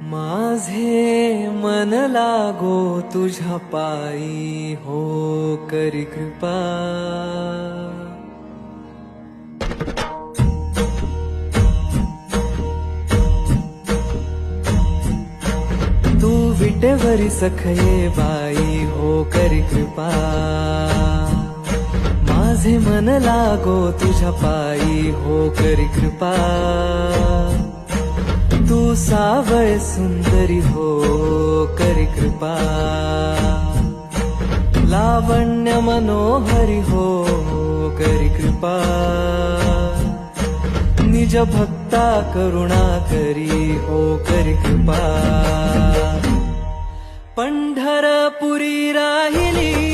माझे मन लागो तुझ्या पायी, हो करी कृपा. तू विटेवरी सखये बाई, हो करी कृपा. माझे मन लागो तुझ्या पायी, हो करी कृपा. तू सावळ सुंदरी, हो करी कृपा. लावण्य मनोहरी, हो करी कृपा. निज भक्ता करुणा करी, हो करी कृपा. पंढरपुरी राहिली